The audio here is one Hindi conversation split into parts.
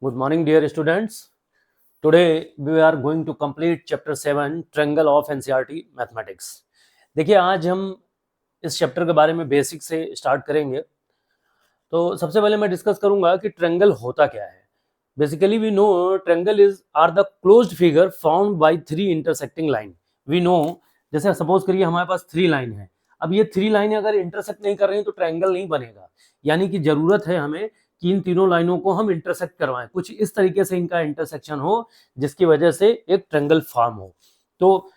Good morning, dear students. Today we are going to complete chapter 7 Triangle of NCERT Mathematics. देखिए आज हम इस चैप्टर के बारे में बेसिक से स्टार्ट करेंगे। तो सबसे पहले मैं डिस्कस करूंगा कि ट्रायंगल होता क्या है। Basically we know triangle is are the closed figure formed by three intersecting line. We know जैसे सपोज करिए हमारे पास थ्री लाइन है। अब ये थ्री लाइनें अगर इंटरसेक्ट नहीं कर रही तो ट्रायंगल नहीं बनेगा। यानी कि जरूरत है हमें कि इन तीनों लाइनों को हम इंटरसेक्ट करवाएं, कुछ इस तरीके से इनका इंटरसेक्शन हो जिसकी वजह से एक ट्रायंगल फॉर्म हो। तो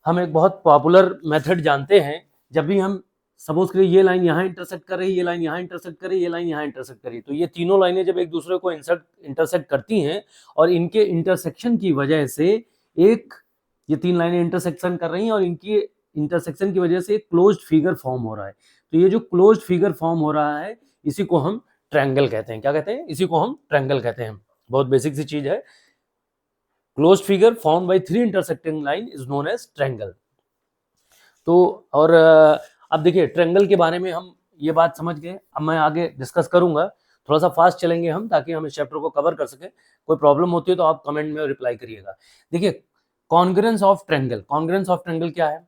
हम एक बहुत पॉपुलर मेथड जानते हैं, जब भी हम सपोज करिए ये लाइन यहाँ इंटरसेक्ट कर रही है, ये लाइन यहाँ इंटरसेक्ट कर रही है, ये लाइन यहाँ इंटरसेक्ट कर रही है, तो ये तीनों लाइनें जब एक दूसरे को इंटरसेक्ट करती हैं और इनके इंटरसेक्शन की वजह से एक ये तीन लाइनें इंटरसेक्शन कर रही हैं और इनकी इंटरसेक्शन की वजह से एक क्लोज्ड फिगर फॉर्म हो रहा है। तो ये जो क्लोज्ड फिगर फॉर्म हो रहा है इसी को हम ट्रायंगल कहते हैं। क्या कहते हैं? इसी को हम ट्रायंगल कहते हैं। बहुत बेसिक सी चीज है। Closed figure form by three intersecting line is known as triangle. तो और अब देखिए ट्रायंगल के बारे में हम ये बात समझ गए। अब मैं आगे डिस्कस करूंगा, थोड़ा सा फास्ट चलेंगे हम ताकि हम इस चैप्टर को कवर कर सके। कोई प्रॉब्लम होती है तो आप कमेंट में रिप्लाई करिएगा। देखिए congruence of triangle. Congruence of triangle क्या है?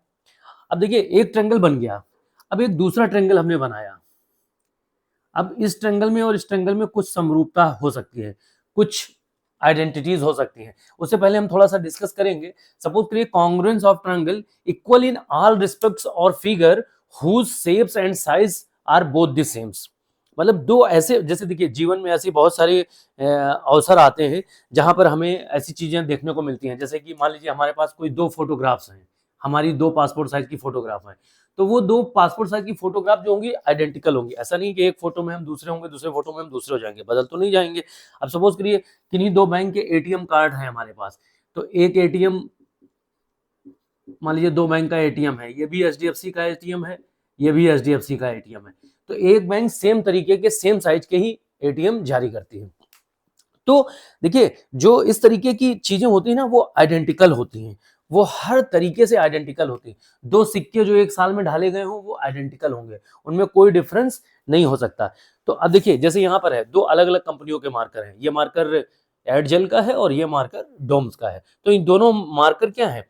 अब देखिए एक ट्रायंगल बन गया, अब एक दूसरा ट्रायंगल हमने बनाया। अब इस ट्रायंगल में और इस ट्रायंगल में कुछ समरूपता हो सकती है, कुछ आइडेंटिटीज हो सकती हैं। उससे पहले हम थोड़ा सा डिस्कस करेंगे। सपोज करिए congruence of triangle equal in all respects और figure whose shapes and size are both the same. मतलब दो ऐसे, जैसे देखिए जीवन में ऐसी बहुत सारे अवसर आते हैं जहां पर हमें ऐसी चीजें देखने को मिलती हैं। जैसे कि मान लीजिए हमारे पास कोई दो फोटोग्राफ्स हैं, हमारी दो पासपोर्ट साइज की फोटोग्राफ है, तो वो दो पासपोर्ट साइज की फोटोग्राफ जो होंगी आइडेंटिकल होंगी। ऐसा नहीं कि एक फोटो में हम दूसरे होंगे, दूसरे फोटो में हम दूसरे हो जाएंगे, बदल तो नहीं जाएंगे। अब सपोज करिए किन्हीं दो बैंक के एटीएम कार्ड है हमारे पास, तो एक एटीएम, मान लीजिए दो बैंक का एटीएम है, ये भी एचडीएफसी का एटीएम है, ये भी एचडीएफसी का एटीएम है, तो एक बैंक सेम तरीके के सेम साइज के ही एटीएम जारी करती है। तो देखिए जो इस तरीके की चीजें होती है ना वो आइडेंटिकल होती हैं, वो हर तरीके से आइडेंटिकल होती है। दो सिक्के जो एक साल में ढाले गए हों वो आइडेंटिकल होंगे, उनमें कोई डिफरेंस नहीं हो सकता। तो अब देखिए जैसे यहाँ पर है दो अलग अलग कंपनियों के मार्कर हैं, ये मार्कर एडजेल का है और ये मार्कर डोम्स का है। तो इन दोनों मार्कर क्या है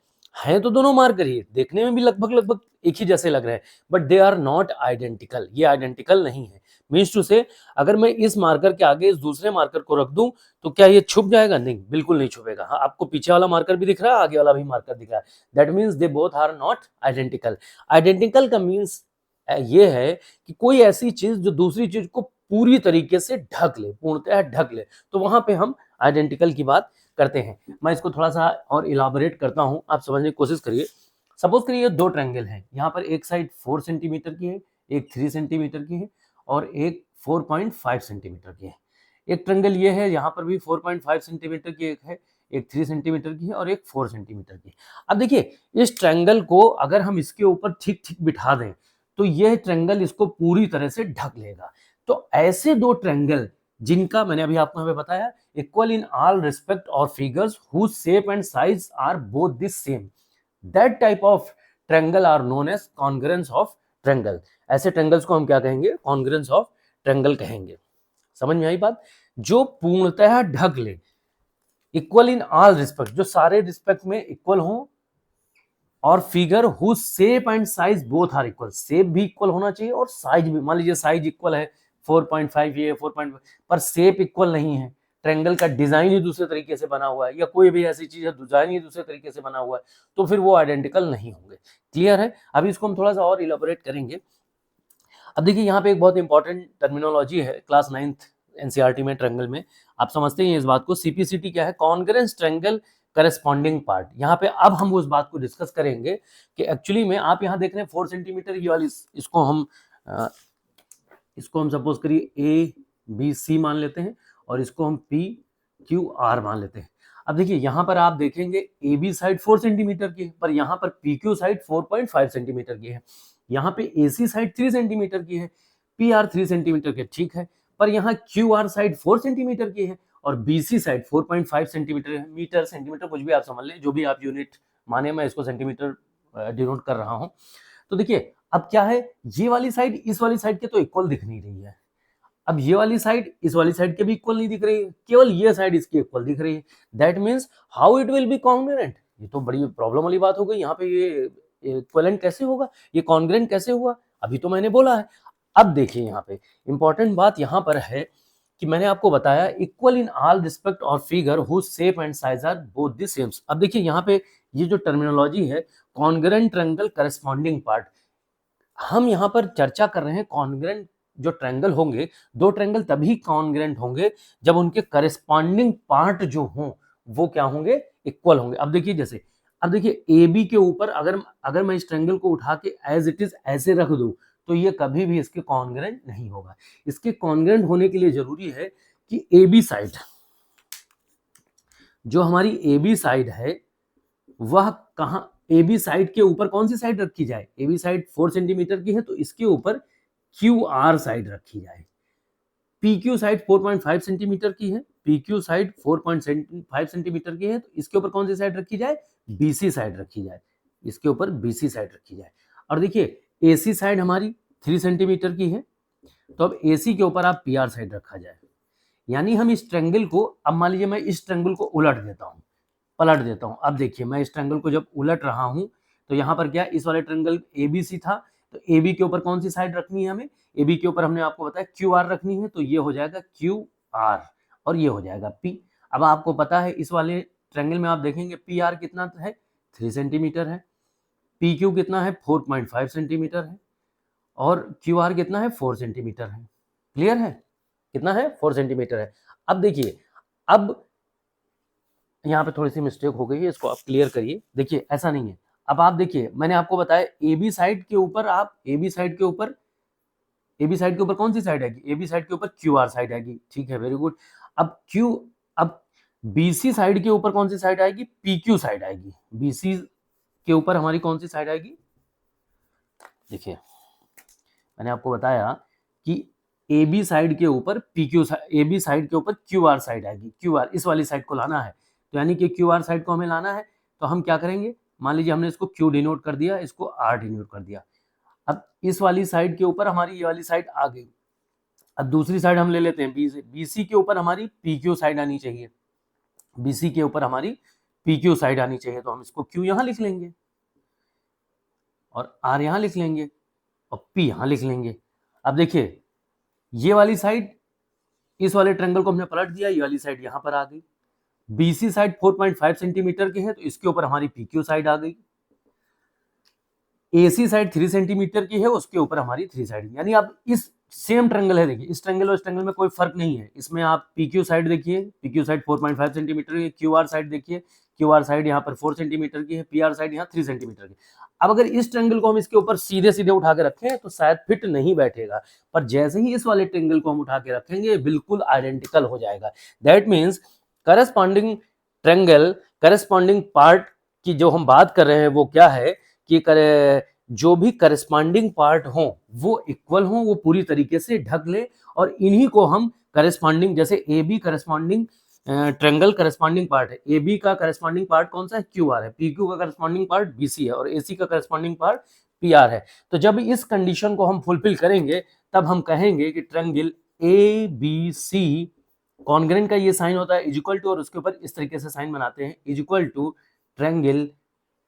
तो दोनों मार्कर ही देखने में भी लगभग लगभग एक ही जैसे लग रहे हैं, but they are not identical. ये आइडेंटिकल नहीं है। मीन्स टू से अगर मैं इस मार्कर के आगे इस दूसरे मार्कर को रख दूं तो क्या ये छुप जाएगा? नहीं, बिल्कुल नहीं छुपेगा। हाँ, आपको पीछे वाला मार्कर भी दिख रहा है, आगे वाला भी मार्कर दिख रहा है। That means they both are not identical. Identical का मीन्स ये है कि कोई ऐसी चीज जो दूसरी चीज को पूरी तरीके से ढक ले, पूर्णतः ढक ले, तो वहां पे हम आइडेंटिकल की बात करते हैं। मैं इसको थोड़ा सा और इलाबोरेट करता हूं, आप समझने की कोशिश करिए। सपोज करिए दो ट्रायंगल हैं, यहाँ पर एक साइड 4 सेंटीमीटर की है, एक 3 सेंटीमीटर की है और एक 4.5 सेंटीमीटर की है। एक ट्रायंगल ये है, यहाँ पर भी 4.5 सेंटीमीटर की एक है, एक 3 सेंटीमीटर की है और एक 4 सेंटीमीटर की। अब देखिए इस ट्रायंगल को अगर हम इसके ऊपर ठीक ठीक बिठा दें तो यह ट्रायंगल इसको पूरी तरह से ढक लेगा। तो ऐसे दो ट्रायंगल जिनका मैंने अभी आपको यहाँ पे बताया इक्वल इन ऑल रिस्पेक्ट और figures whose shape and size are both the same, that type of triangle are known as congruence of triangle. ऐसे ट्रायंगल्स को हम क्या कहेंगे? कॉन्ग्रुएंस ऑफ ट्रायंगल कहेंगे। समझ में आई बात? जो पूर्णतः ढक ले, इक्वल इन ऑल रिस्पेक्ट, जो सारे रिस्पेक्ट में इक्वल हो, और figure whose shape and size both are equal. Shape भी इक्वल होना चाहिए और साइज भी। मान लीजिए साइज इक्वल है 4.5 ये 4.5, पर शेप इक्वल नहीं है, ट्रायंगल का डिजाइन ही दूसरे तरीके से बना हुआ है या कोई भी ऐसी चीज है डिजाइन ही दूसरे तरीके से बना हुआ है, तो फिर वो आइडेंटिकल नहीं होंगे। क्लियर है? अभी इसको हम थोड़ा सा और इलाबोरेट करेंगे। अब देखिए यहाँ पे एक बहुत इंपॉर्टेंट टर्मिनोलॉजी है क्लास 9th एनसीईआरटी में ट्रायंगल में, आप समझते हैं इस बात को। सीपीसीटी क्या है? Congruence triangle corresponding part. यहाँ पे अब हम उस बात को डिस्कस करेंगे कि एक्चुअली में आप यहाँ देख रहे हैं 4 सेंटीमीटर ये वाली, इसको हम सपोज करिए ए बी सी मान लेते हैं और इसको हम पी क्यू आर मान लेते हैं। अब देखिए यहाँ पर आप देखेंगे ए बी साइड 4 सेंटीमीटर की है, पर यहाँ पर पी क्यू साइड 4.5 सेंटीमीटर की है। यहाँ पे ए सी साइड 3 सेंटीमीटर की है, पी आर 3 सेंटीमीटर की, ठीक है, पर यहाँ क्यू आर साइड 4 सेंटीमीटर की है और बी सी साइड 4.5 सेंटीमीटर है। मीटर सेंटीमीटर कुछ भी आप समझ लें, जो भी आप यूनिट माने, मैं इसको सेंटीमीटर डिनोट कर रहा हूँ। तो देखिए अब क्या है, ये वाली साइड इस वाली साइड के तो इक्वल दिख नहीं रही है। अब ये वाली साइड इस वाली साइड के भी इक्वल नहीं दिख रही है, केवल ये साइड इसकी इक्वल दिख रही है। That means how it will be congruent. ये तो बड़ी प्रॉब्लम वाली बात हो गई। यहाँ पे ये इक्विवेलेंट कैसे होगा, ये कॉन्ग्रुएंट कैसे हुआ, अभी तो मैंने बोला है। अब देखिए यहाँ पे इंपॉर्टेंट बात यहाँ पर है कि मैंने आपको बताया इक्वल इन ऑल रिस्पेक्ट और figure whose shape and size are both the same. अब देखिए यहाँ पे ये जो टर्मिनोलॉजी है कॉन्ग्रुएंट ट्रायंगल करस्पॉन्डिंग पार्ट, हम यहाँ पर चर्चा कर रहे हैं कॉन्ग्रुएंट जो ट्रायंगल होंगे, दो ट्रायंगल तभी कॉन्ग्रुएंट होंगे जब उनके करस्पॉन्डिंग पार्ट जो हों वो क्या होंगे, इक्वल होंगे। अब देखिए जैसे अब देखिए ए बी के ऊपर अगर मैं इस ट्रायंगल को उठा के एज इट इज ऐसे रख दूं तो ये कभी भी इसके कॉन्ग्रुएंट नहीं होगा। इसके कॉन्ग्रुएंट होने के लिए जरूरी है कि ए बी साइड, जो हमारी ए बी साइड है वह कहां, ए बी साइड के ऊपर कौन सी साइड रखी जाए, ए बी साइड 4 सेंटीमीटर की है तो इसके ऊपर क्यू आर साइड रखी जाए। पी क्यू साइड 4.5 सेंटीमीटर की है, पी क्यू साइड 4.5 सेंटीमीटर की है तो इसके ऊपर कौन सी साइड रखी जाए, बीसी साइड रखी जाए, इसके ऊपर बीसी साइड रखी जाए। और देखिए एसी साइड हमारी 3 सेंटीमीटर की है तो अब एसी के ऊपर आप पी आर साइड रखा जाए। यानी हम इस ट्रायंगल को, अब मान लीजिए मैं इस ट्रायंगल को उलट देता हूं, पलट देता हूं। अब देखिए मैं इस ट्रायंगल को जब उलट रहा हूं तो यहाँ पर क्या, इस वाले ट्रायंगल एबीसी था तो एबी के ऊपर कौन सी साइड रखनी है हमें, एबी के ऊपर हमने आपको बताया क्यू आर रखनी है तो ये हो जाएगा क्यू आर और ये हो जाएगा पी। अब आपको पता है इस वाले ट्रायंगल में आप देखेंगे पी आर कितना है, 3 सेंटीमीटर है, पी क्यू कितना है 4.5 सेंटीमीटर है और क्यू आर कितना है 4 सेंटीमीटर है। क्लियर है, कितना है 4 सेंटीमीटर है। अब देखिए अब यहाँ पे थोड़ी सी मिस्टेक हो गई है, इसको आप क्लियर करिए। देखिए ऐसा नहीं है, अब आप देखिए मैंने आपको बताया ए बी साइड के ऊपर, आप ए बी साइड के ऊपर, ए बी साइड के ऊपर कौन सी साइड आएगी, ए बी साइड के ऊपर क्यू आर साइड आएगी, ठीक है वेरी गुड। अब बीसी साइड के ऊपर कौन सी साइड आएगी, पी क्यू साइड आएगी, बीसी के ऊपर हमारी कौन सी साइड आएगी, देखिए मैंने आपको बताया कि ए बी साइड के ऊपर P Q, A B side के ऊपर क्यू आर साइड आएगी, क्यू आर इस वाली साइड को लाना है तो यानी कि क्यू आर साइड को हमें लाना है तो हम क्या करेंगे, मान लीजिए हमने इसको क्यू डिनोट कर दिया, इसको आर डिनोट कर दिया। अब इस वाली साइड के ऊपर हमारी ये वाली साइड आ गई। अब दूसरी साइड हम ले लेते हैं बी से, बीसी के ऊपर हमारी पी क्यू साइड आनी चाहिए, बीसी के ऊपर हमारी पी क्यू साइड आनी चाहिए तो हम इसको क्यू यहाँ लिख लेंगे और आर यहाँ लिख लेंगे और पी यहाँ लिख लेंगे। अब देखिए ये वाली साइड, इस वाले ट्रायंगल को हमने पलट दिया, ये वाली साइड यहाँ पर आ गई, बीसी साइड 4.5 सेंटीमीटर की है तो इसके ऊपर हमारी पीक्यू साइड आ गई, एसी साइड 3 सेंटीमीटर की है उसके ऊपर हमारी 3 साइड, यानी अब इस सेम ट्रायंगल है, देखिए इस ट्रायंगल और इस ट्रायंगल में कोई फर्क नहीं है। इसमें आप पीक्यू साइड देखिए, पीक्यू साइड 4.5 सेंटीमीटर की, क्यू आर साइड देखिए, क्यू आर साइड यहाँ पर 4 सेंटीमीटर की है, पी आर साइड यहाँ 3 सेंटीमीटर की। अब अगर इस ट्रायंगल को हम इसके ऊपर सीधे सीधे उठा के रखें तो शायद फिट नहीं बैठेगा, पर जैसे ही इस वाले ट्रायंगल को हम उठा के रखेंगे बिल्कुल आइडेंटिकल हो जाएगा। That means corresponding triangle, corresponding part की जो हम बात कर रहे हैं वो क्या है कि जो भी करस्पॉन्डिंग पार्ट हो वो इक्वल हो, वो पूरी तरीके से ढक ले और इन्हीं को हम करस्पॉन्डिंग, जैसे A B corresponding triangle corresponding part है, ए बी का करस्पॉन्डिंग पार्ट कौन सा है, क्यू आर है, पी क्यू का करस्पॉन्डिंग पार्ट बी सी है और ए सी का करस्पॉन्डिंग पार्ट पी आर है। तो जब इस कंडीशन को हम फुलफिल करेंगे तब हम कहेंगे कि triangle A B C, congruent का ये साइन होता है इज इक्वल टू, और उसके ऊपर इस तरीके से साइन बनाते हैं इज इक्वल टू ट्रायंगल।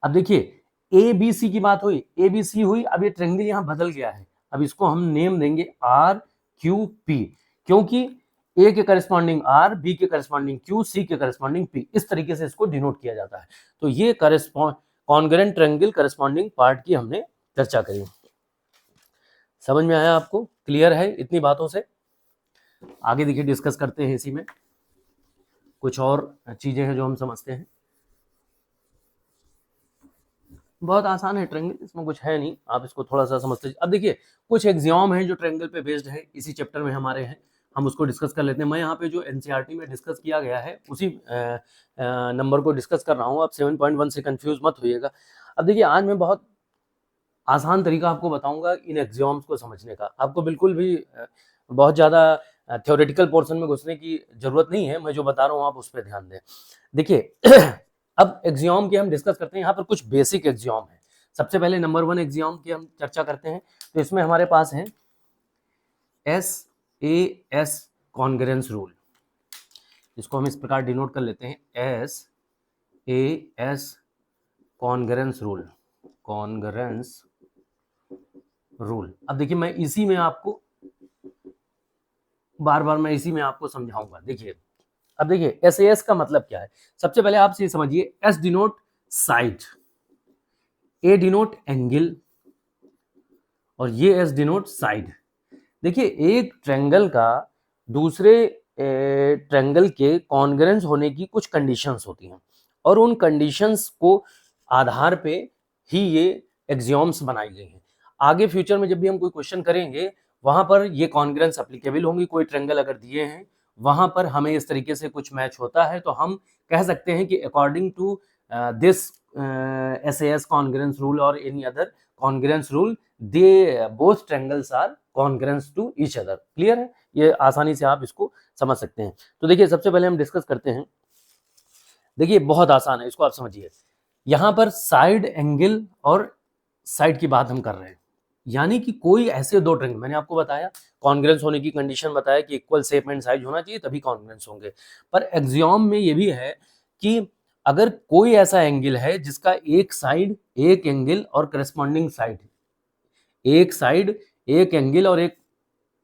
अब देखिए ए बी सी की बात हुई, ए बी सी हुई, अब ये ट्रायंगल यहाँ बदल गया है, अब इसको हम नेम देंगे आर क्यू पी, क्योंकि ए के करस्पॉन्डिंग आर, बी के करस्पॉन्डिंग क्यू, सी के करस्पॉन्डिंग पी, इस तरीके से इसको डिनोट किया जाता है। तो ये कॉन्ग्रुएंट ट्रायंगल करस्पॉन्डिंग पार्ट की हमने चर्चा करी। समझ में आया आपको, क्लियर है इतनी बातों से? आगे देखिए डिस्कस करते हैं, इसी में कुछ और चीजें हैं जो हम समझते हैं। बहुत आसान है ट्रायंगल, इसमें कुछ है नहीं, आप इसको थोड़ा सा समझते। अब देखिए कुछ एग्जाम हैं जो ट्रायंगल पे बेस्ड है, इसी चैप्टर में हमारे हैं, हम उसको डिस्कस कर लेते हैं। मैं यहाँ पे जो एनसीईआरटी में डिस्कस किया गया है उसी नंबर को डिस्कस कर रहा हूँ, आप 7.1 से कंफ्यूज मत होइएगा। अब देखिए आज मैं बहुत आसान तरीका आपको बताऊंगा इन एग्जाम्स को समझने का, आपको बिल्कुल भी बहुत ज़्यादा थ्योरेटिकल पोर्शन में घुसने की जरूरत नहीं है, मैं जो बता रहा हूँ आप उस पर ध्यान दें। देखिए अब एग्जाम की हम डिस्कस करते हैं, यहाँ पर कुछ बेसिक एग्जाम है। सबसे पहले नंबर 1 एग्जाम की हम चर्चा करते हैं, तो इसमें हमारे पास है S A S congruence rule, इसको हम इस प्रकार डिनोट कर लेते हैं S A S congruence rule, congruence rule. अब देखिए मैं इसी में आपको बार बार मैं इसी में आपको समझाऊंगा। देखिए अब देखिए एस ए एस का मतलब क्या है, सबसे पहले आप ये समझिए एस डिनोट साइड, ए डिनोट एंगल और ये एस डिनोट साइड। देखिए एक ट्रायंगल का दूसरे ट्रायंगल के कॉन्ग्रेंस होने की कुछ कंडीशंस होती हैं और उन कंडीशंस को आधार पे ही ये एक्सियोम्स बनाई गई हैं। आगे फ्यूचर में जब भी हम कोई क्वेश्चन करेंगे वहां पर ये कॉन्ग्रेंस एप्लीकेबल होंगी। कोई ट्रायंगल अगर दिए हैं वहां पर हमें इस तरीके से कुछ मैच होता है तो हम कह सकते हैं कि according to this SAS congruence rule or any other congruence rule, they both triangles are congruent to each other। Clear है, ये आसानी से आप इसको समझ सकते हैं। तो देखिए सबसे पहले हम डिस्कस करते हैं। देखिए बहुत आसान है, इसको आप समझिए। यहाँ पर साइड एंगल और साइड की बात हम कर रहे हैं, यानी कि कोई ऐसे दो ट्रायंगल, मैंने आपको बताया कॉन्ग्रेंस होने की कंडीशन बताया कि इक्वल शेप एंड साइज होना चाहिए तभी कॉन्ग्रेंस होंगे। पर एक्सियोम में ये भी है कि अगर कोई ऐसा एंगल है जिसका एक साइड एक एंगल और करस्पॉन्डिंग साइड, एक साइड एक एंगल और एक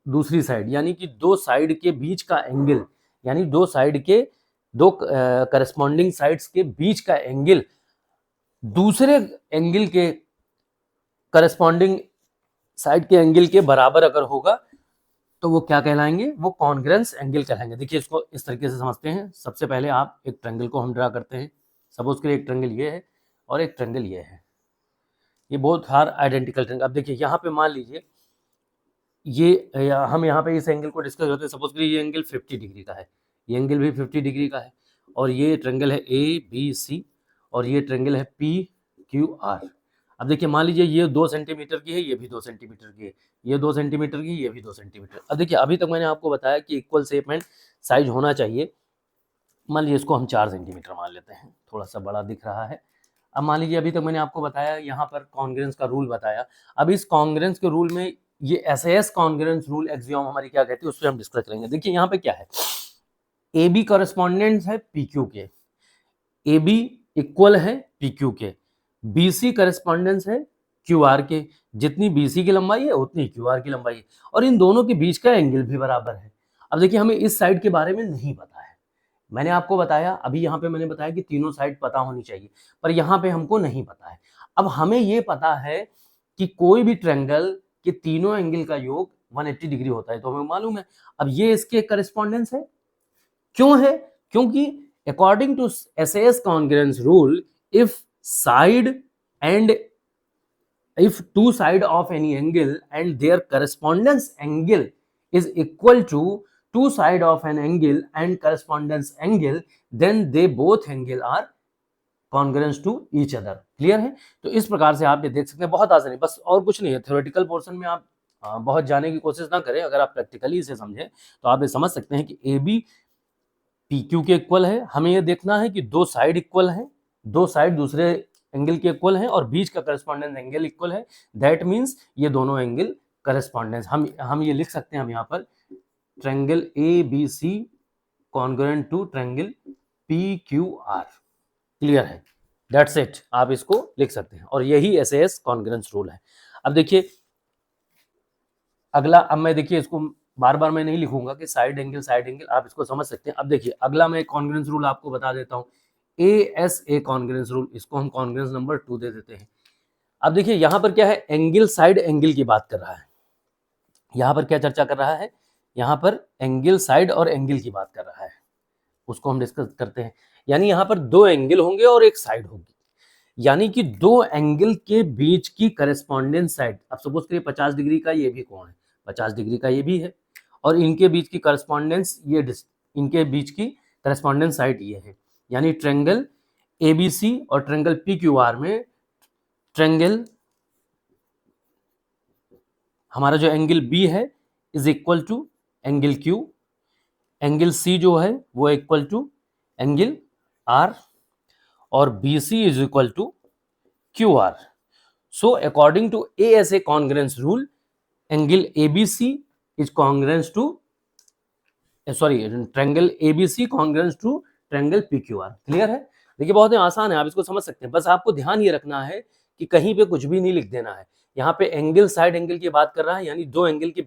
दूसरी साइड, यानी कि दो साइड के बीच का एंगल, यानी दो साइड के दो करस्पॉन्डिंग साइड्स के बीच का एंगल दूसरे एंगल के करस्पॉन्डिंग साइड के एंगल के बराबर अगर होगा तो वो क्या कहलाएंगे, वो कॉन्ग्रेंस एंगल कहलाएंगे। देखिए इसको इस तरीके से समझते हैं। सबसे पहले आप एक ट्रायंगल को हम ड्रा करते हैं। सपोज करिए एक ट्रायंगल ये है और एक ट्रायंगल ये है, ये बोथ आर आइडेंटिकल ट्रायंगल। अब देखिए यहाँ पे मान लीजिए ये हम यहाँ पे इस एंगल को डिस्कस करते हैं। सपोज करिए ये एंगल 50 डिग्री का है, ये एंगल भी 50 डिग्री का है और ये ट्रायंगल है ABC और ये ट्रायंगल है PQR। अब देखिए मान लीजिए ये 2 सेंटीमीटर की है, ये भी 2 सेंटीमीटर की है, ये 2 सेंटीमीटर की, ये भी 2 सेंटीमीटर। अब देखिए अभी तक मैंने आपको बताया कि इक्वल शेप एंड साइज होना चाहिए। मान लीजिए इसको हम 4 सेंटीमीटर मान लेते हैं, थोड़ा सा बड़ा दिख रहा है। अब मान लीजिए अभी तक मैंने आपको बताया यहाँ पर कॉन्ग्रेंस का रूल बताया। अब इस कॉन्ग्रेंस के रूल में ये SAS कॉन्ग्रेंस रूल एक्सियोम हमारी क्या कहती है उस पर हम डिस्कस करेंगे। देखिए यहाँ पे क्या है, AB करस्पॉन्डेंस है PQ के, AB इक्वल है PQ के, BC करस्पॉन्डेंस है QR के, जितनी BC की लंबाई है उतनी QR की लंबाई है और इन दोनों के बीच का एंगल भी बराबर है। अब देखिए हमें इस साइड के बारे में नहीं पता है, मैंने आपको बताया अभी यहाँ पे मैंने बताया कि तीनों साइड पता होनी चाहिए, पर यहाँ पे हमको नहीं पता है। अब हमें ये पता है कि कोई भी ट्रायंगल के तीनों एंगल का योग 180 डिग्री होता है, तो हमें मालूम है। अब ये इसके करस्पॉन्डेंस है, क्यों है, क्योंकि according to SAS congruence rule if side and if two side of any angle and their correspondence angle is equal to two side of an angle and correspondence angle, then they both angle are congruent to each other। Clear है, तो इस प्रकार से आप ये देख सकते हैं, बहुत आसान है, बस और कुछ नहीं है। थ्योरेटिकल पोर्शन में आप बहुत जाने की कोशिश ना करें, अगर आप प्रैक्टिकली इसे समझें तो आप ये समझ सकते हैं कि AB PQ के इक्वल है। हमें ये देखना है कि दो साइड इक्वल है, दो साइड दूसरे एंगल के इक्वल है और बीच का करस्पॉन्डेंस एंगल इक्वल है। दैट मींस ये दोनों एंगल करस्पॉन्डेंस, हम ये लिख सकते हैं हम यहाँ पर triangle ABC congruent to triangle PQR। Clear है, दैट्स इट, आप इसको लिख सकते हैं और यही SAS कॉन्ग्रुएंस रूल है। अब देखिए अगला, अब मैं देखिए इसको बार बार मैं नहीं लिखूंगा कि साइड एंगल, आप इसको समझ सकते हैं। अब देखिए अगला मैं कॉन्ग्रुएंस रूल आपको बता देता हूं, ASA कॉन्ग्रुएंस रूल, इसको हम कॉन्ग्रुएंस नंबर 2 दे देते हैं। अब देखिए यहां पर क्या है, एंगल साइड एंगल की बात कर रहा है, यहां पर क्या चर्चा कर रहा है, यहां पर एंगल साइड और एंगल की बात कर रहा है, उसको हम डिस्कस करते हैं। यानी यहां पर दो एंगल होंगे और एक साइड होगी, यानी कि दो एंगल के बीच की करस्पॉन्डेंस साइड। अब सपोज करिए 50 डिग्री का ये भी कोण है, 50 डिग्री का ये भी है और इनके बीच की करस्पॉन्डेंस ये, इनके बीच की करस्पॉन्डेंस साइड ये है। यानी ट्रायंगल ABC और ट्रायंगल PQR में ट्रायंगल हमारा जो एंगल B है is equal to angle Q, angle C जो है वो इक्वल टू एंगल R और BC is equal to QR। So according to ASA congruence rule, angle ABC is congruent to sorry triangle ABC congruent to triangle PQR. Clear है? देखिए बहुत ही आसान है, आप इसको समझ सकते हैं। बस आपको ध्यान ये रखना है कि कहीं पे कुछ भी नहीं लिख देना है। यहाँ पे एंगल साइड एंगल की बात कर रहा है, यानी दो एंगल के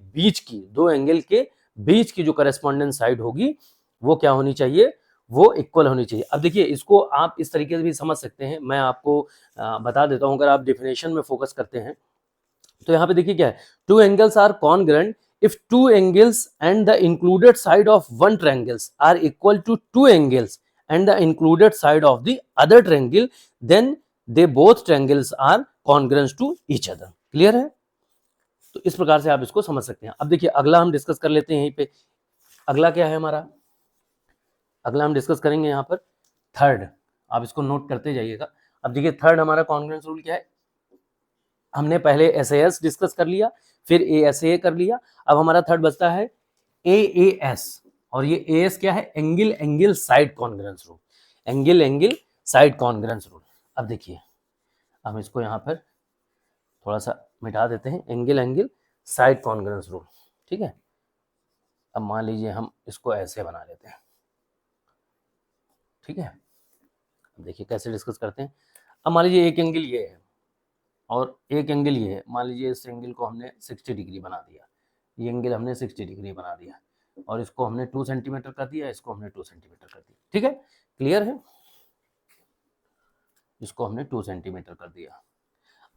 बीच की जो करस्पॉन्डेंट साइड होगी वो क्या होनी चाहिए, वो इक्वल होनी चाहिए। अब देखिए इसको आप इस तरीके से भी समझ सकते हैं, मैं आपको बता देता हूं। अगर आप डेफिनेशन में फोकस करते हैं तो यहाँ पे देखिए क्या है, two angles are congruent if two angles and the included side of one triangles are equal to two angles and the included side of the other triangle, then they both triangles are congruent to each other। Clear है? तो इस प्रकार से आप इसको समझ सकते हैं। अब देखिए अगला हम डिस्कस कर लेते हैं यहीं पे। अगला क्या है हमारा, अगला हम डिस्कस करेंगे यहाँ पर थर्ड। आप इसको नोट करते जाइएगा। अब देखिए थर्ड हमारा कॉन्ग्रुएंस रूल क्या है, हमने पहले एसएएस डिस्कस कर लिया, फिर एएसए कर लिया, अब हमारा थर्ड बचता है एएएस। और ये एएस क्या है, angle angle side congruence rule, angle angle side congruence rule. अब देखिए हम इसको यहाँ पर थोड़ा सा मिटा देते हैं, angle angle side congruence rule. ठीक है, अब मान लीजिए हम इसको ऐसे बना लेते हैं। ठीक है, अब देखिए कैसे डिस्कस करते हैं। अब मान लीजिए एक एंगल ये है और एक एंगल ये है, मान लीजिए इस एंगल को हमने 60 डिग्री बना दिया, ये एंगल हमने 60 डिग्री बना दिया और इसको हमने 2 सेंटीमीटर कर दिया, इसको हमने 2 सेंटीमीटर कर दिया। ठीक है, क्लियर है? इसको हमने 2 सेंटीमीटर कर दिया।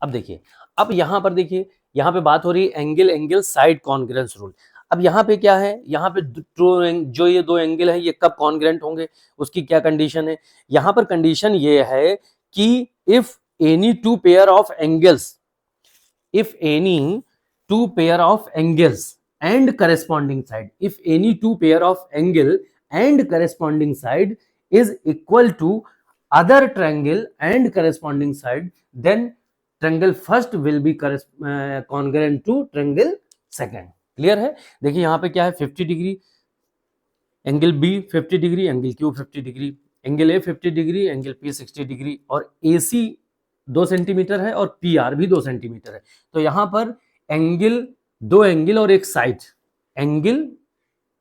अब देखिए, अब यहाँ पर देखिए, यहाँ पे बात हो रही है angle angle side congruence rule. अब यहाँ पे क्या है, यहाँ पे जो ये दो एंगल है ये कब कॉन्ग्रुएंट होंगे, उसकी क्या कंडीशन है। यहाँ पर कंडीशन ये है कि if any two pair of angles, if any two pair of angles and corresponding side, if any two pair of angle and corresponding side is equal to other triangle and corresponding side, then triangle first will be congruent to triangle second। Clear है? देखिए यहाँ पे क्या है, 50 degree angle B, 50 degree angle Q 50 degree, angle A 50 degree angle P 60 degree और एसी 2 सेंटीमीटर है और पी आर भी 2 सेंटीमीटर है। तो यहाँ पर एंगल, दो एंगल और एक साइड, एंगल,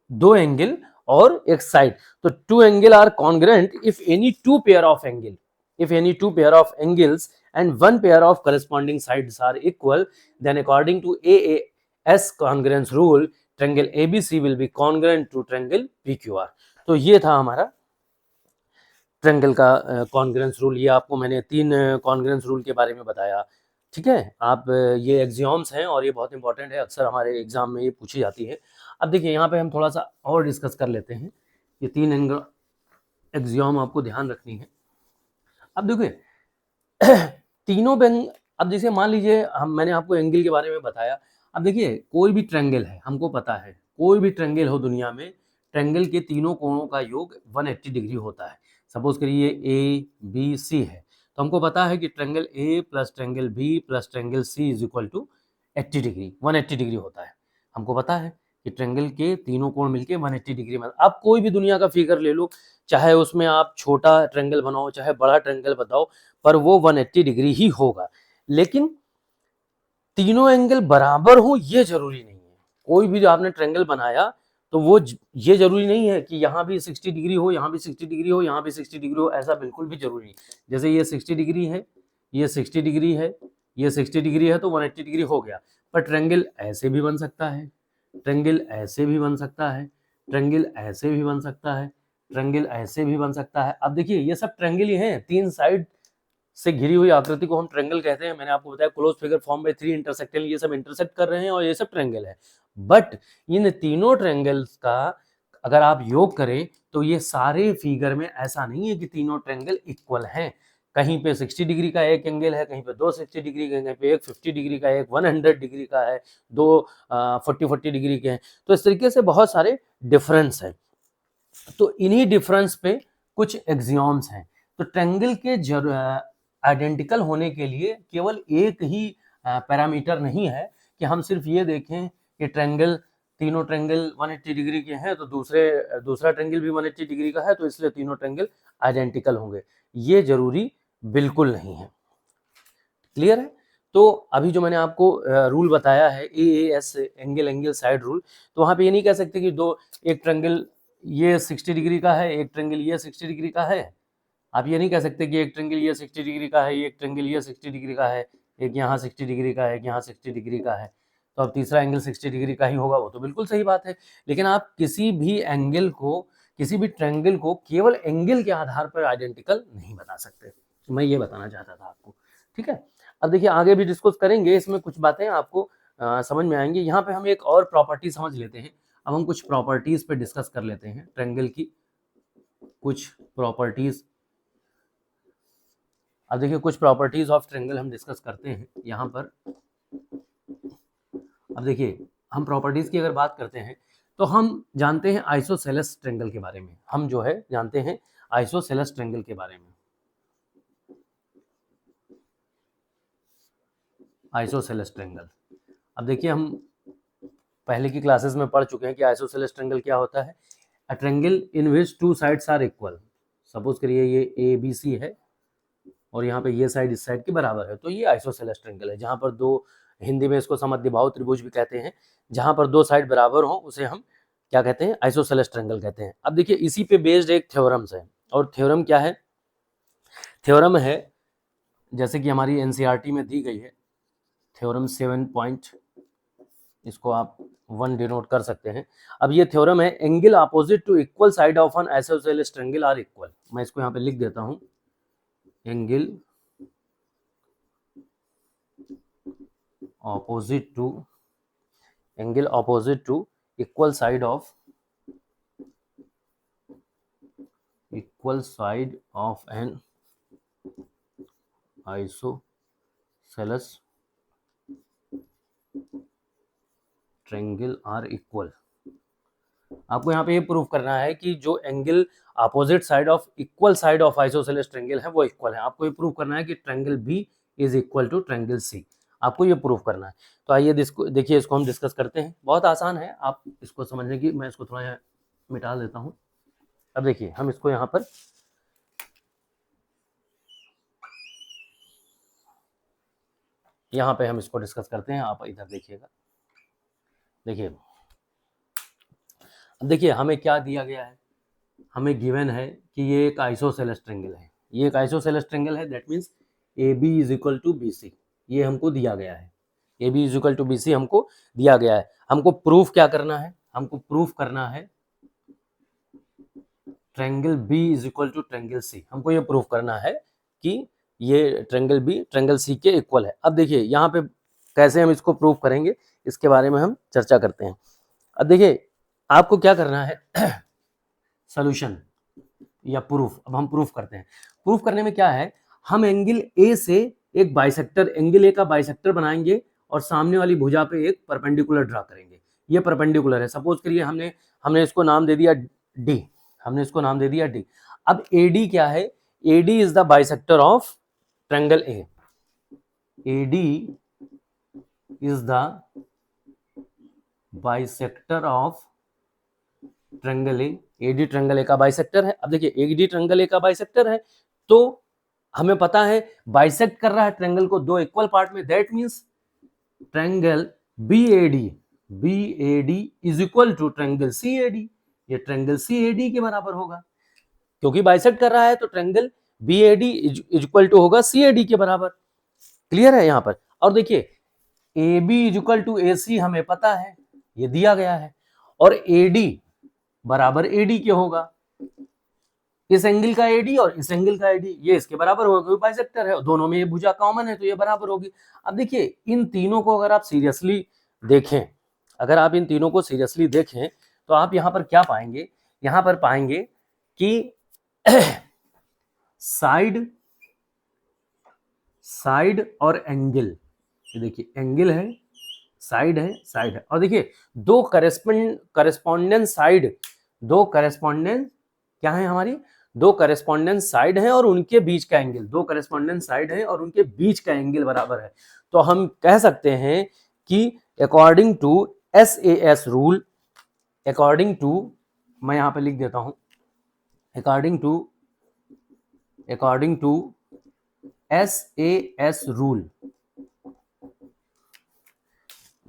दो एंगल और एक साइड, तो two angle are congruent if any two pair of angle, if any two pair of angles and one pair of corresponding sides are equal, then according to AAS congruence rule triangle ABC will be congruent to triangle PQR। तो ये था हमारा ट्रायंगल का कॉन्ग्रुएंस रूल। ये आपको मैंने 3 कॉन्ग्रुएंस रूल के बारे में बताया। ठीक है, आप ये एग्जाम्स हैं और ये बहुत इंपॉर्टेंट है, अक्सर हमारे एग्जाम में ये पूछी जाती है। अब देखिए यहाँ पे हम थोड़ा सा और डिस्कस कर लेते हैं, ये 3 एग्जाम आपको ध्यान रखनी है। अब देखिए तीनों बैंक, अब जैसे मान लीजिए मैंने आपको एंगल के बारे में बताया। अब देखिए कोई भी ट्रायंगल है, हमको पता है कोई भी ट्रायंगल हो दुनिया में, ट्रायंगल के तीनों कोणों का योग 180 डिग्री होता है। सपोज करिए ए बी सी है, तो हमको पता है कि triangle A plus triangle B plus triangle C is equal to 80 degree, 180 degree होता है। हमको पता है कि ट्रायंगल के तीनों कोण मिलके 180 डिग्री में। आप कोई भी दुनिया का फिगर ले लो, चाहे उसमें आप छोटा ट्रायंगल बनाओ चाहे बड़ा ट्रायंगल बताओ, पर वो 180 डिग्री ही होगा। लेकिन तीनों एंगल बराबर हो ये जरूरी नहीं है। कोई भी जो आपने ट्रायंगल बनाया तो वो ये जरूरी नहीं है कि यहाँ भी 60 डिग्री हो, यहाँ भी 60 डिग्री हो, यहाँ भी 60 डिग्री हो, ऐसा बिल्कुल भी जरूरी नहीं। जैसे ये 60 डिग्री है, ये 60 डिग्री है, ये 60 डिग्री है, तो 180 डिग्री हो गया। पर ट्रायंगल ऐसे भी बन सकता है, ट्रायंगल ऐसे भी बन सकता है, ट्रायंगल ऐसे भी बन सकता है, ट्रायंगल ऐसे भी बन सकता है। अब देखिए ये सब ट्रायंगल ही हैं, 3 साइड से घिरी हुई आकृति को हम ट्रायंगल कहते हैं। मैंने आपको बताया close figure form bye 3 intersecting, ये सब इंटरसेक्ट कर रहे हैं और ये सब ट्रायंगल है। बट इन तीनों ट्रायंगल्स का अगर आप योग करें तो ये सारे फिगर में ऐसा नहीं है कि तीनों ट्रायंगल इक्वल हैं। कहीं पे 60 डिग्री का एक एंगल है, कहीं पे 2 60 डिग्री का, कहीं पे एक 50 डिग्री का, एक 100 डिग्री का है, दो 40 डिग्री के हैं। तो इस तरीके से बहुत सारे डिफरेंस है। तो इन्हीं डिफरेंस पे कुछ एक्सियोम्स हैं। तो ट्रायंगल के आइडेंटिकल होने के लिए केवल एक ही पैरामीटर नहीं है कि हम सिर्फ ये देखें कि ट्रायंगल, तीनों ट्रायंगल 180 डिग्री के हैं तो दूसरा ट्रायंगल भी 180 डिग्री का है, तो इसलिए तीनों ट्रायंगल आइडेंटिकल होंगे। ये जरूरी बिल्कुल नहीं है। क्लियर है? तो अभी जो मैंने आपको रूल बताया है AAS एंगल साइड रूल, तो वहाँ पे ये नहीं कह सकते कि एक ट्रायंगल ये 60 डिग्री का है, एक ट्रायंगल ये 60 डिग्री का है। आप ये नहीं कह सकते कि एक ट्रायंगल ये 60 डिग्री का है, एक ट्रायंगल ये 60 डिग्री का है, एक यहाँ 60 डिग्री का है, एक यहाँ 60 डिग्री का है, तो अब तीसरा एंगल 60 डिग्री का ही होगा। वो तो बिल्कुल सही बात है, लेकिन आप किसी भी एंगल को, किसी भी ट्रायंगल को केवल एंगल के आधार पर आइडेंटिकल नहीं बता सकते। मैं ये बताना चाहता था आपको, ठीक है। अब देखिए आगे भी डिस्कस करेंगे, इसमें कुछ बातें आपको समझ में आएंगी। यहाँ पे हम एक और प्रॉपर्टी समझ लेते हैं। अब हम कुछ प्रॉपर्टीज पे डिस्कस कर लेते हैं ट्रायंगल की, कुछ प्रॉपर्टीज। अब देखिए कुछ प्रॉपर्टीज ऑफ ट्रायंगल हम डिस्कस करते हैं यहाँ पर। अब देखिए हम प्रॉपर्टीज की अगर बात करते हैं तो हम जानते हैं आइसोसेलेस ट्रायंगल के बारे में। हम जो है जानते हैं आइसोसेलेस ट्रायंगल के बारे में। आइसोसेलेस ट्रायंगल, अब देखिए हम पहले की क्लासेस में पढ़ चुके हैं कि आइसोसेलेस ट्रायंगल क्या होता है। A triangle in which two sides are equal. Suppose करिए ये ABC है और यहाँ पे ये साइड इस साइड के बराबर है, तो ये आइसोसेलेस ट्रायंगल है। जहाँ पर दो, हिंदी में इसको समद्विबाहु त्रिभुज भी कहते हैं, जहाँ पर दो साइड बराबर हो उसे हम क्या कहते हैं, आइसोसेलेस ट्रायंगल कहते हैं। अब देखिए इसी पे बेस्ड एक थ्योरम्स है, और थ्योरम क्या है, थ्योरम है जैसे कि हमारी NCERT में दी गई है, थ्योरम 7 पॉइंट, इसको आप 1 डिनोट कर सकते हैं। अब ये थ्योरम है, angle opposite to equal side of an isosceles triangle are equal. मैं इसको यहाँ पे लिख देता हूँ, angle opposite to equal side of an isosceles triangle are equal। आपको यहाँ पे ये प्रूफ करना है कि जो angle opposite side of equal side of isosceles triangle है वो इक्वल है। आपको ये प्रूफ करना है कि triangle B is equal to triangle C। आपको ये प्रूफ करना है। तो आइए देखिए इसको हम डिस्कस करते हैं। बहुत आसान है आप इसको समझने की। मैं इसको थोड़ा मिटा देता हूँ। अब देखिए हम इसको यहाँ पर हम इसको डिस्कस करते हैं। आप इधर देखिएगा। देखिए अब देखिए हमें क्या दिया गया है, हमें गिवन है कि ये एक आइसोसेलेस ट्रायंगल है। ये एक आइसोसेलेस ट्रायंगल है, that means AB is equal to BC। ये हमको दिया गया है, AB is equal to BC हमको दिया गया है। हमको प्रूफ क्या करना है, हमको प्रूफ करना है triangle B is equal to triangle C। हमको ये प्रूफ करना है कि ये ट्रायंगल B ट्रायंगल C के इक्वल है। अब देखिए यहाँ पे कैसे हम इसको प्रूफ करेंगे, इसके बारे में हम चर्चा करते हैं। अब देखिए आपको क्या करना है, सॉल्यूशन या प्रूफ। अब हम प्रूफ करते हैं। प्रूफ करने में क्या है, हम एंगल A से एक बाइसेक्टर, एंगल A का बाइसेक्टर बनाएंगे और सामने वाली भुजा पे एक परपेंडिकुलर ड्रा करेंगे। ये परपेंडिकुलर है। सपोज करिए हमने इसको नाम दे दिया D। हमने इसको नाम दे दिया D। अब AD क्या है, AD is the bisector of triangle A। AD is the bisector of triangle A। AD triangle A का बाइसेक्टर है। अब देखिए AD ट्रायंगल A का बाइसेक्टर है, तो हमें पता है बाइसेक्ट कर रहा है ट्रायंगल को दो इक्वल पार्ट में। That means triangle BAD is equal to triangle CAD। ये ट्रायंगल CAD के बराबर होगा, क्योंकि बाइसेक्ट कर रहा है तो triangle BAD is equal to होगा CAD के बराबर। क्लियर है यहाँ पर। और देखिए AB is equal to AC हमें पता है, ये दिया गया है, और AD बराबर AD के होगा। इस एंगल का AD और इस एंगल का AD ये इसके बराबर होगा, क्योंकि बाइसेक्टर है, दोनों में ये भुजा कॉमन है तो ये बराबर होगी। अब देखिए इन तीनों को अगर आप सीरियसली देखें, अगर आप इन तीनों को सीरियसली देखें तो आप यहाँ पर क्या पाएंगे, यहाँ पर पाएंगे कि साइड और एंगल, ये देखिए एंगल है, साइड है, साइड है, और देखिए दो करेस्पॉन्डेंट साइड, दो करेस्पॉन्डेंट क्या है हमारी, दो करेस्पॉन्डेंट साइड है और उनके बीच का एंगल, दो करेस्पॉन्डेंट साइड है और उनके बीच का एंगल बराबर है। तो हम कह सकते हैं कि according to SAS rule, according to, मैं यहां पे लिख देता हूं, अकॉर्डिंग टू SAS रूल,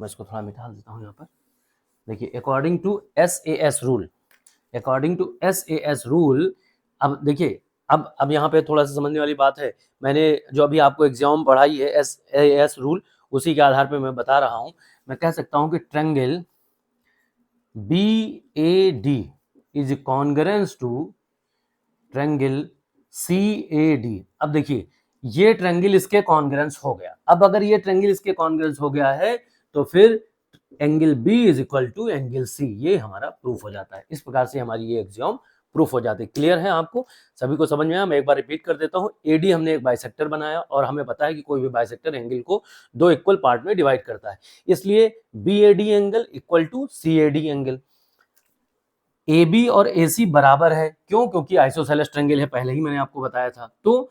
मैं इसको थोड़ा मिटा देता हूँ यहाँ पर। देखिए according to SAS rule, according to SAS rule, अब देखिए अब यहाँ पे थोड़ा सा समझने वाली बात है। मैंने जो अभी आपको एग्जाम पढ़ाई है SAS रूल, उसी के आधार पे मैं बता रहा हूँ। मैं कह सकता हूँ कि triangle BAD is congruence to triangle CAD। अब देखिए ये ट्रायंगल इसके कॉन्ग्रुएंस हो गया। अब अगर ये ट्रायंगल इसके कॉन्ग्रुएंस हो गया है तो फिर angle B is equal to angle C, ये हमारा प्रूफ हो जाता है। इस प्रकार से हमारी ये एग्जाम प्रूफ हो जाती है। क्लियर है आपको, सभी को समझ में आया? मैं एक बार रिपीट कर देता हूँ। AD हमने एक बाइसेक्टर बनाया और हमें पता है कि कोई भी बाइसेक्टर एंगल को दो इक्वल पार्ट में डिवाइड करता है, इसलिए BAD angle equal to CAD angle. AB और AC बराबर है, क्यों? क्योंकि आइसोसेलेस ट्रायंगल है, पहले ही मैंने आपको बताया था। तो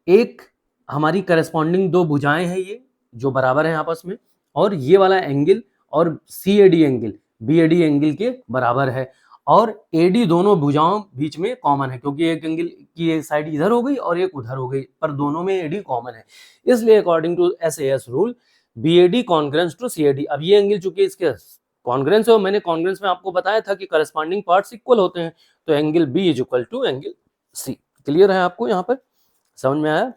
एक हमारी करस्पॉन्डिंग दो भुजाएं हैं ये जो बराबर हैं आपस में, और ये वाला एंगल और CAD एंगल BAD एंगल के बराबर है, और AD दोनों भुजाओं बीच में कॉमन है, क्योंकि एक एंगल की एक साइड इधर हो गई और एक उधर हो गई, पर दोनों में AD कॉमन है। इसलिए according to SAS rule BAD congruence to CAD। अब ये एंगल चूंकि इसके कॉन्ग्रुएंस है, मैंने कॉन्ग्रुएंस में आपको बताया था कि करस्पॉन्डिंग पार्ट्स इक्वल होते हैं, तो angle B is equal to angle C। Clear है आपको? यहाँ पर समझ में आया?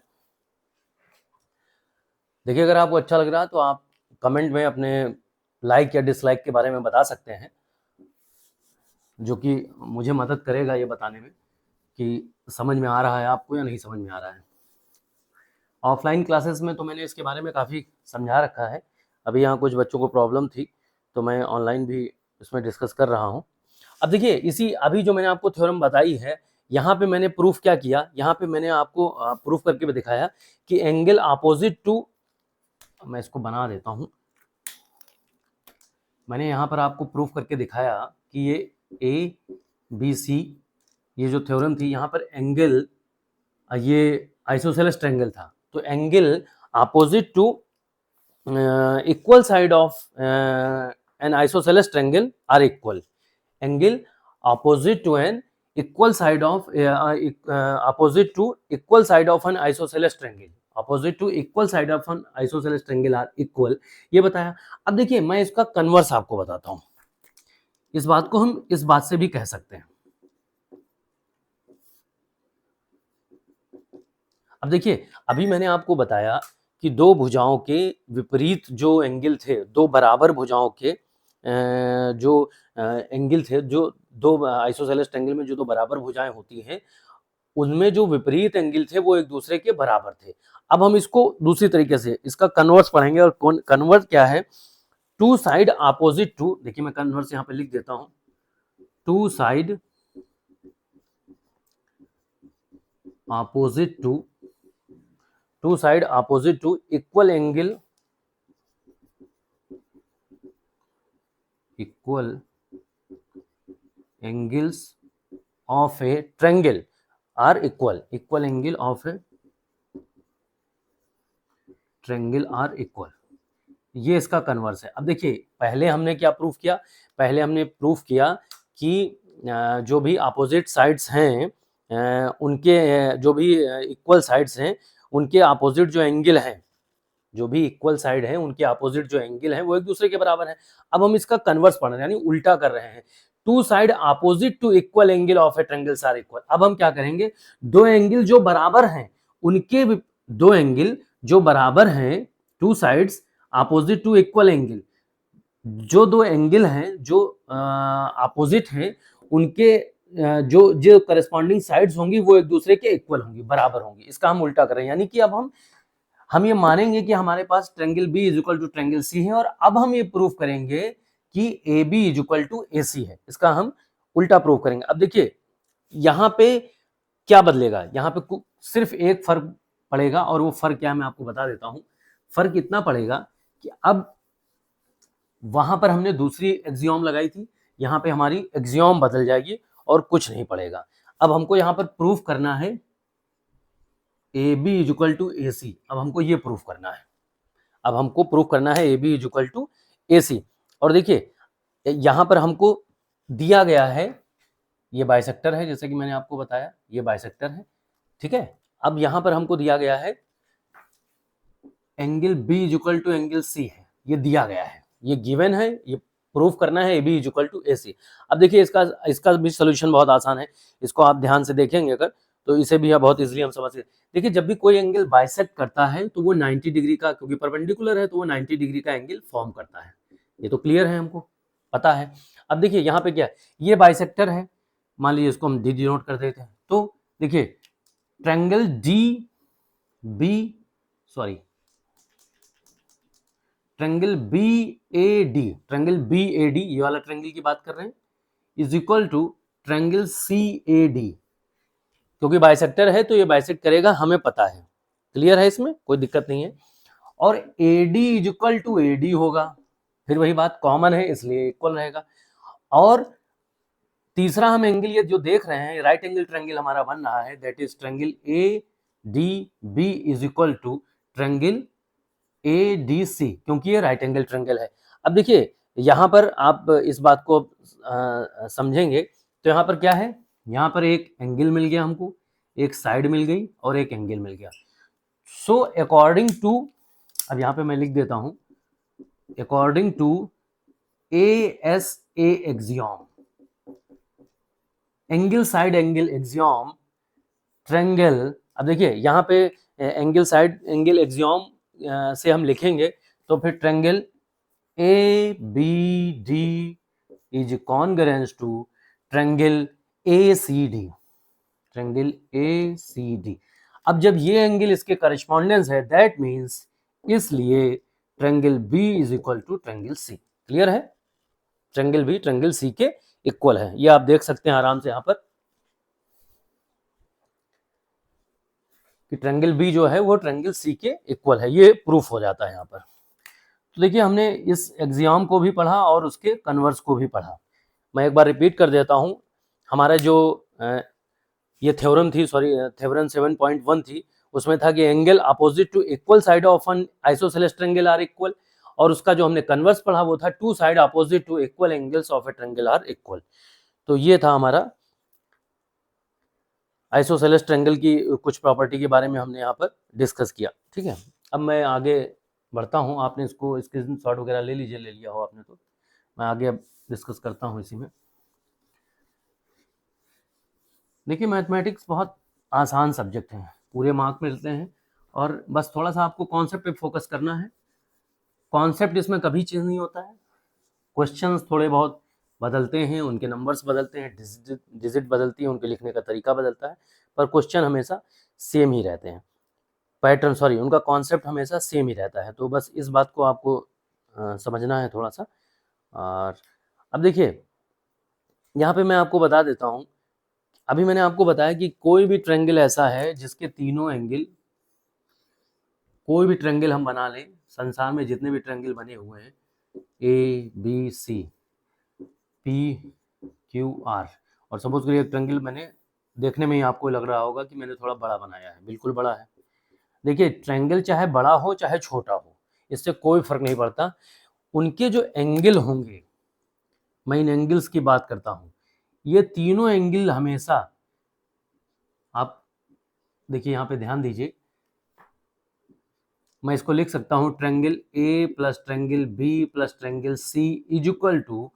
देखिए अगर आपको अच्छा लग रहा है तो आप कमेंट में अपने लाइक या डिसलाइक के बारे में बता सकते हैं, जो कि मुझे मदद करेगा ये बताने में कि समझ में आ रहा है आपको या नहीं समझ में आ रहा है। ऑफलाइन क्लासेस में तो मैंने इसके बारे में काफ़ी समझा रखा है, अभी यहाँ कुछ बच्चों को प्रॉब्लम थी तो मैं ऑनलाइन भी इसमें डिस्कस कर रहा हूँ। अब देखिए इसी अभी जो मैंने आपको थ्योरम बताई है, यहाँ पे मैंने प्रूफ क्या किया, यहाँ पे मैंने आपको प्रूफ करके भी दिखाया कि एंगल अपोजिट टू, मैं इसको बना देता हूँ, मैंने यहाँ पर आपको प्रूफ करके दिखाया कि ये ABC ये जो थ्योरम थी, यहाँ पर एंगल ये आइसोसेलेस ट्रायंगल था, तो angle opposite to equal side of an isosceles triangle are equal. Angle opposite to an equal side of opposite to equal side of an isosceles triangle, opposite to equal side of an isosceles triangle are equal, ये बताया। अब देखिए मैं इसका कन्वर्स आपको बताता हूं, इस बात को हम इस बात से भी कह सकते हैं। अब देखिए अभी मैंने आपको बताया कि दो भुजाओं के विपरीत जो एंगल थे, दो बराबर भुजाओं के जो एंगल थे, जो दो आइसोसेलेस ट्रायंगल में जो दो बराबर भुजाएं होती हैं, उनमें जो विपरीत एंगल थे वो एक दूसरे के बराबर थे। अब हम इसको दूसरी तरीके से इसका कन्वर्स पढ़ेंगे, और कन्वर्स क्या है? टू साइड अपोजिट टू, देखिए मैं कन्वर्स यहाँ पे लिख देता हूं, two side opposite to, two side opposite to equal angle, equal angles of a triangle are equal, equal angle of a triangle are equal, ये इसका कन्वर्स है। अब देखिए पहले हमने क्या प्रूफ किया? पहले हमने प्रूफ किया कि जो भी अपोजिट साइड्स हैं उनके जो भी इक्वल साइड्स हैं उनके अपोजिट जो एंगल हैं, जो भी इक्वल साइड है उनके अपोजिट जो एंगल है वो एक दूसरे के बराबर है। अब हम इसका कन्वर्स पढ़ रहे हैं, यानी उल्टा कर रहे हैं। Two side opposite to equal angle of a triangle are equal. अब हम क्या करेंगे? दो एंगल जो बराबर हैं उनके, दो एंगल जो बराबर हैं, two sides opposite to equal angle, जो दो एंगल हैं जो अपोजिट हैं उनके जो जो करस्पॉन्डिंग साइड्स होंगी वो एक दूसरे के इक्वल होंगी, बराबर होंगी। इसका हम उल्टा कर रहे हैं, यानी कि अब हम ये मानेंगे कि हमारे पास triangle B is equal to triangle C है, और अब हम ये प्रूफ करेंगे कि AB is equal to AC है। इसका हम उल्टा प्रूफ करेंगे। अब देखिए यहाँ पे क्या बदलेगा, यहाँ पे सिर्फ एक फर्क पड़ेगा, और वो फर्क क्या है मैं आपको बता देता हूं। फर्क इतना पड़ेगा कि अब वहां पर हमने दूसरी एक्सियोम लगाई थी, यहाँ पे हमारी एक्सियोम बदल जाएगी और कुछ नहीं पड़ेगा। अब हमको यहाँ पर प्रूफ करना है AB is equal to AC। अब हमको ये प्रूफ करना है, अब हमको प्रूफ करना है AB is equal to AC। और देखिए यहाँ पर हमको दिया गया है, ये बाइसेक्टर है, जैसे कि मैंने आपको बताया ये बाइसेक्टर है, ठीक है। अब यहाँ पर हमको दिया गया है angle B is equal to angle C है, ये दिया गया है, ये गिवन है, ये प्रूफ करना है AB is equal to AC। अब देखिए इसका भी सोल्यूशन बहुत आसान है, इसको आप ध्यान से देखेंगे अगर तो इसे भी बहुत इजीली हम समझ सकते। देखिए जब भी कोई एंगल बाइसेक्ट करता है तो वो 90 डिग्री का, क्योंकि परपेंडिकुलर है तो वो 90 डिग्री का एंगल फॉर्म करता है। ये तो क्लियर है, हमको पता है। अब देखिए यहाँ पे क्या है, ये बाइसेक्टर है, मान लीजिए इसको हम डी डिनोट कर देते हैं। तो देखिए ट्रायंगल ट्रायंगल ट्रायंगल BAD, ये वाला ट्रायंगल की बात कर रहे हैं, is equal to triangle CAD। क्योंकि बाइसेक्टर है तो ये बाइसेक्ट करेगा, हमें पता है, क्लियर है, इसमें कोई दिक्कत नहीं है। और AD is equal to AD होगा, फिर वही बात, कॉमन है इसलिए इक्वल रहेगा। और तीसरा हम एंगल ये जो देख रहे हैं, राइट एंगल ट्रायंगल हमारा बन रहा है, that is triangle ADB is equal to triangle ADC, क्योंकि ये राइट एंगल ट्रायंगल है। अब देखिए यहाँ पर आप इस बात को समझेंगे तो यहाँ पर क्या है, यहाँ पर एक एंगल मिल गया हमको, एक साइड मिल गई और एक एंगल मिल गया। सो अकॉर्डिंग टू, अब यहाँ पे मैं लिख देता हूं, according to ASA axiom, angle side angle axiom, triangle, अब देखिए यहाँ पे एंगल साइड एंगल एक्सियम से हम लिखेंगे तो फिर triangle ABD is congruence to triangle ACD, triangle ACD। अब जब ये एंगल इसके करस्पॉन्डेंस है, दैट मींस, इसलिए triangle B is equal to triangle C। Clear है, ट्रायंगल B ट्रायंगल C के इक्वल है, ये आप देख सकते हैं आराम से यहाँ पर कि ट्रायंगल B जो है वो ट्रायंगल C के इक्वल है, ये प्रूफ हो जाता है यहाँ पर। तो देखिए हमने इस एक्सियम को भी पढ़ा और उसके कन्वर्स को भी पढ़ा। मैं एक बार रिपीट कर देता हूँ, हमारा जो ये थ्योरम थी, थ्योरम 7.1 थी, उसमें था कि angle opposite to equal side of an isosceles triangle are equal, और उसका जो हमने कन्वर्स पढ़ा वो था two side opposite to equal angles of a triangle are equal. तो ये था हमारा आइसोसेलेस ट्रायंगल की कुछ प्रॉपर्टी के बारे में हमने यहाँ पर डिस्कस किया। ठीक है, अब मैं आगे बढ़ता हूँ, आपने इसको स्क्रीनशॉट वगैरह ले लिया हो आपने, तो मैं आगे अब डिस्कस करता हूँ इसी में। देखिए मैथमेटिक्स बहुत आसान सब्जेक्ट है, पूरे मार्क मिलते हैं, और बस थोड़ा सा आपको कॉन्सेप्ट पे फोकस करना है। कॉन्सेप्ट इसमें कभी चेंज नहीं होता है, क्वेश्चंस थोड़े बहुत बदलते हैं, उनके नंबर्स बदलते हैं, डिजिट बदलती है, उनके लिखने का तरीका बदलता है, पर क्वेश्चन हमेशा सेम ही रहते हैं, पैटर्न उनका कॉन्सेप्ट हमेशा सेम ही रहता है। तो बस इस बात को आपको समझना है थोड़ा सा। और अब देखिए यहाँ पे मैं आपको बता देता हूँ, अभी मैंने आपको बताया कि कोई भी ट्रायंगल ऐसा है जिसके तीनों एंगल, कोई भी ट्रायंगल हम बना लें, संसार में जितने भी ट्रायंगल बने हुए हैं ABC PQR, और सपोज करिए एक ट्रायंगल मैंने, देखने में ही आपको लग रहा होगा कि मैंने थोड़ा बड़ा बनाया है, बिल्कुल बड़ा है। देखिए ट्रायंगल चाहे बड़ा हो चाहे छोटा हो, इससे कोई फर्क नहीं पड़ता, उनके जो एंगल होंगे, मैं इन एंगल्स की बात करता हूं, ये तीनों एंगल हमेशा, आप देखिए यहाँ पे ध्यान दीजिए, मैं इसको लिख सकता हूँ triangle A plus triangle B plus triangle C is equal to